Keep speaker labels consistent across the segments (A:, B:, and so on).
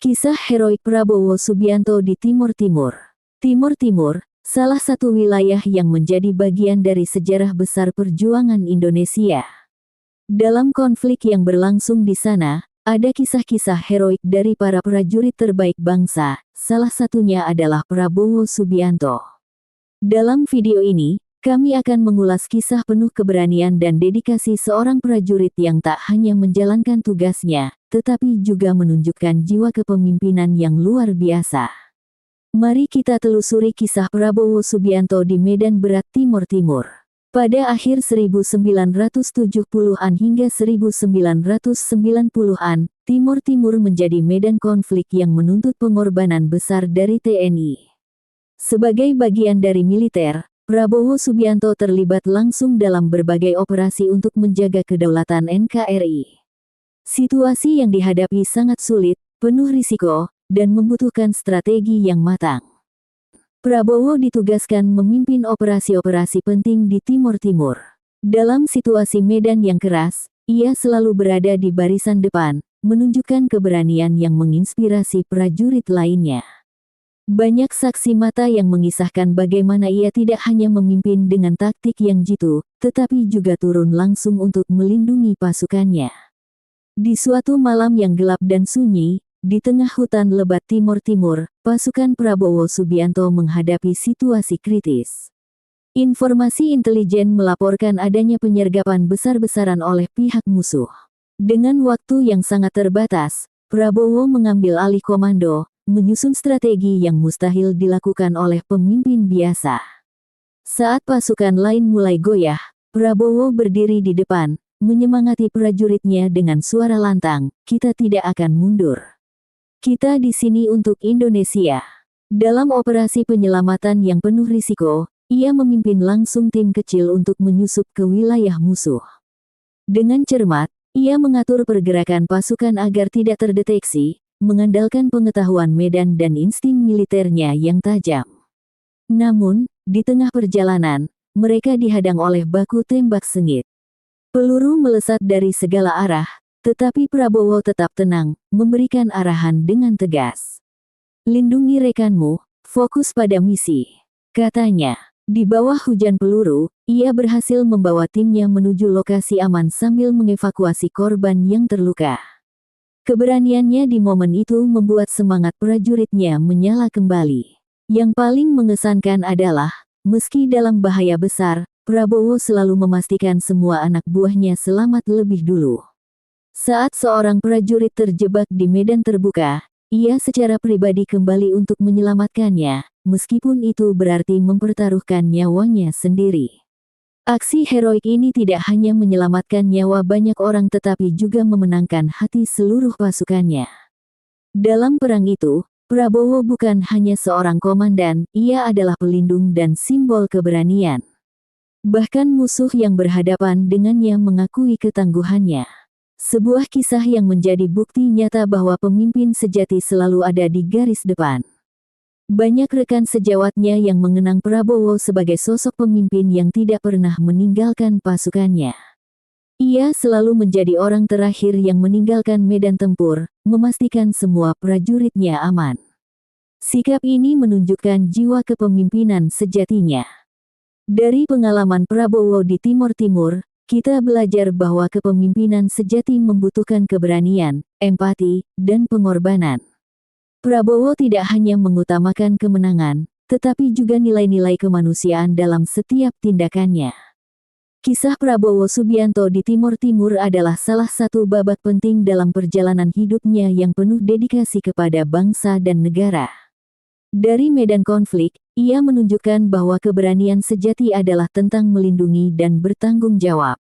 A: Kisah heroik Prabowo Subianto di Timur Timur. Timur Timur, salah satu wilayah yang menjadi bagian dari sejarah besar perjuangan Indonesia. Dalam konflik yang berlangsung di sana, ada kisah-kisah heroik dari para prajurit terbaik bangsa, salah satunya adalah Prabowo Subianto. Dalam video ini, kami akan mengulas kisah penuh keberanian dan dedikasi seorang prajurit yang tak hanya menjalankan tugasnya, tetapi juga menunjukkan jiwa kepemimpinan yang luar biasa. Mari kita telusuri kisah Prabowo Subianto di medan berat Timur Timur. Pada akhir 1970-an hingga 1990-an, Timur Timur menjadi medan konflik yang menuntut pengorbanan besar dari TNI. Sebagai bagian dari militer, Prabowo Subianto terlibat langsung dalam berbagai operasi untuk menjaga kedaulatan NKRI. Situasi yang dihadapi sangat sulit, penuh risiko, dan membutuhkan strategi yang matang. Prabowo ditugaskan memimpin operasi-operasi penting di Timur Timur. Dalam situasi medan yang keras, ia selalu berada di barisan depan, menunjukkan keberanian yang menginspirasi prajurit lainnya. Banyak saksi mata yang mengisahkan bagaimana ia tidak hanya memimpin dengan taktik yang jitu, tetapi juga turun langsung untuk melindungi pasukannya. Di suatu malam yang gelap dan sunyi, di tengah hutan lebat Timur Timur, pasukan Prabowo Subianto menghadapi situasi kritis. Informasi intelijen melaporkan adanya penyergapan besar-besaran oleh pihak musuh. Dengan waktu yang sangat terbatas, Prabowo mengambil alih komando, menyusun strategi yang mustahil dilakukan oleh pemimpin biasa. Saat pasukan lain mulai goyah, Prabowo berdiri di depan, menyemangati prajuritnya dengan suara lantang, "Kita tidak akan mundur. Kita di sini untuk Indonesia." Dalam operasi penyelamatan yang penuh risiko, ia memimpin langsung tim kecil untuk menyusup ke wilayah musuh. Dengan cermat, ia mengatur pergerakan pasukan agar tidak terdeteksi, mengandalkan pengetahuan medan dan insting militernya yang tajam. Namun, di tengah perjalanan, mereka dihadang oleh baku tembak sengit. Peluru melesat dari segala arah, tetapi Prabowo tetap tenang, memberikan arahan dengan tegas. "Lindungi rekanmu, fokus pada misi," katanya. Di bawah hujan peluru, ia berhasil membawa timnya menuju lokasi aman sambil mengevakuasi korban yang terluka. Keberaniannya di momen itu membuat semangat prajuritnya menyala kembali. Yang paling mengesankan adalah, meski dalam bahaya besar, Prabowo selalu memastikan semua anak buahnya selamat lebih dulu. Saat seorang prajurit terjebak di medan terbuka, ia secara pribadi kembali untuk menyelamatkannya, meskipun itu berarti mempertaruhkan nyawanya sendiri. Aksi heroik ini tidak hanya menyelamatkan nyawa banyak orang tetapi juga memenangkan hati seluruh pasukannya. Dalam perang itu, Prabowo bukan hanya seorang komandan, ia adalah pelindung dan simbol keberanian. Bahkan musuh yang berhadapan dengannya mengakui ketangguhannya. Sebuah kisah yang menjadi bukti nyata bahwa pemimpin sejati selalu ada di garis depan. Banyak rekan sejawatnya yang mengenang Prabowo sebagai sosok pemimpin yang tidak pernah meninggalkan pasukannya. Ia selalu menjadi orang terakhir yang meninggalkan medan tempur, memastikan semua prajuritnya aman. Sikap ini menunjukkan jiwa kepemimpinan sejatinya. Dari pengalaman Prabowo di Timur Timur, kita belajar bahwa kepemimpinan sejati membutuhkan keberanian, empati, dan pengorbanan. Prabowo tidak hanya mengutamakan kemenangan, tetapi juga nilai-nilai kemanusiaan dalam setiap tindakannya. Kisah Prabowo Subianto di Timur Timur adalah salah satu babak penting dalam perjalanan hidupnya yang penuh dedikasi kepada bangsa dan negara. Dari medan konflik, ia menunjukkan bahwa keberanian sejati adalah tentang melindungi dan bertanggung jawab.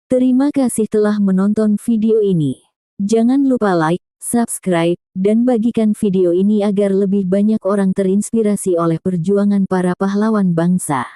A: Terima kasih telah menonton video ini. Jangan lupa like, subscribe, dan bagikan video ini agar lebih banyak orang terinspirasi oleh perjuangan para pahlawan bangsa.